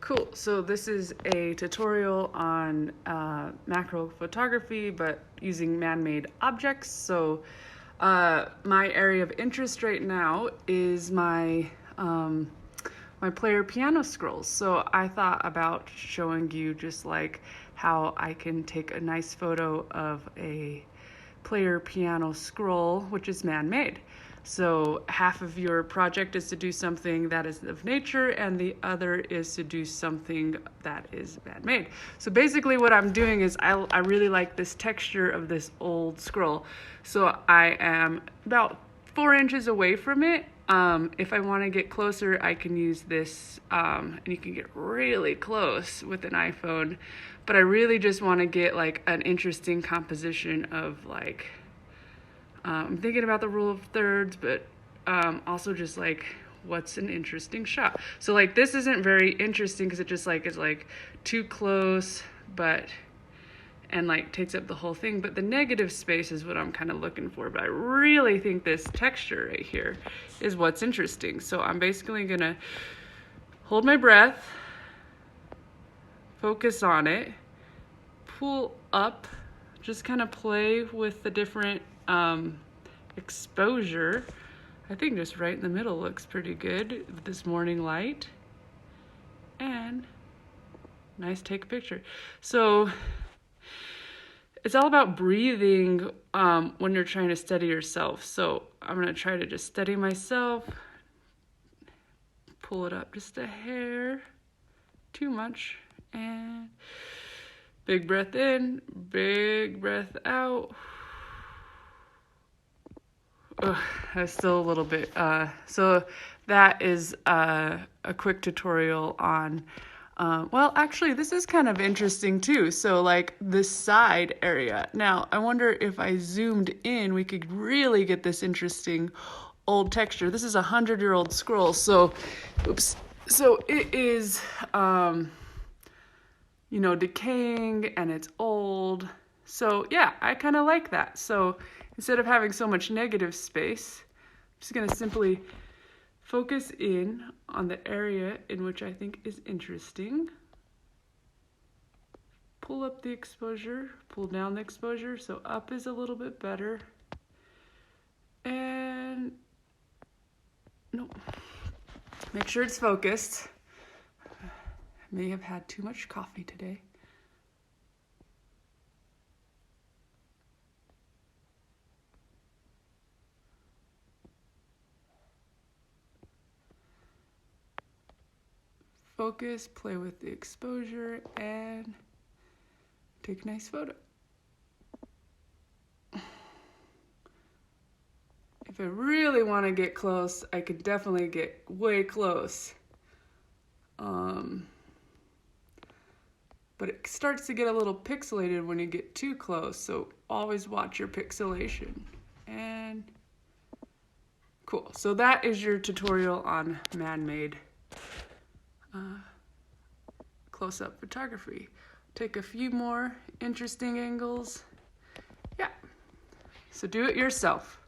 Cool. So this is a tutorial on macro photography, but using man-made objects. So my area of interest right now is my my player piano scrolls. So I thought about showing you just like how I can take a nice photo of a player piano scroll, which is man-made. So half of your project is to do something that is of nature and the other is to do something that is man-made. So basically what I'm doing is I really like this texture of this old scroll. So I am about 4 inches away from it. If I want to get closer, I can use this, and you can get really close with an iPhone, but I really just want to get like an interesting composition of like, I'm thinking about the rule of thirds, but also just like what's an interesting shot. So like this isn't very interesting because it just like is like too close, and like takes up the whole thing. But the negative space is what I'm kind of looking for. But I really think this texture right here is what's interesting. So I'm basically gonna hold my breath, focus on it, pull up, just kind of play with the different exposure. I think just right in the middle looks pretty good with this morning light. And nice take a picture. So it's all about breathing when you're trying to steady yourself. So I'm gonna try to just steady myself, pull it up just a hair, too much, and big breath in, big breath out. I'm still a little bit, so that is a quick tutorial on, well, actually, this is kind of interesting too. So like this side area. Now, I wonder if I zoomed in, we could really get this interesting old texture. This is a 100-year-old scroll. So, oops. So it is, you know, decaying and it's old. So yeah, I kind of like that. So instead of having so much negative space, I'm just gonna simply focus in on the area in which I think is interesting. Pull up the exposure, pull down the exposure, so up is a little bit better. And no, make sure it's focused. I may have had too much coffee today. Focus, play with the exposure, and take a nice photo. If I really want to get close, I could definitely get way close. But it starts to get a little pixelated when you get too close, so always watch your pixelation. And cool. So that is your tutorial on man-made close-up photography. Take a few more interesting angles. Yeah. So do it yourself.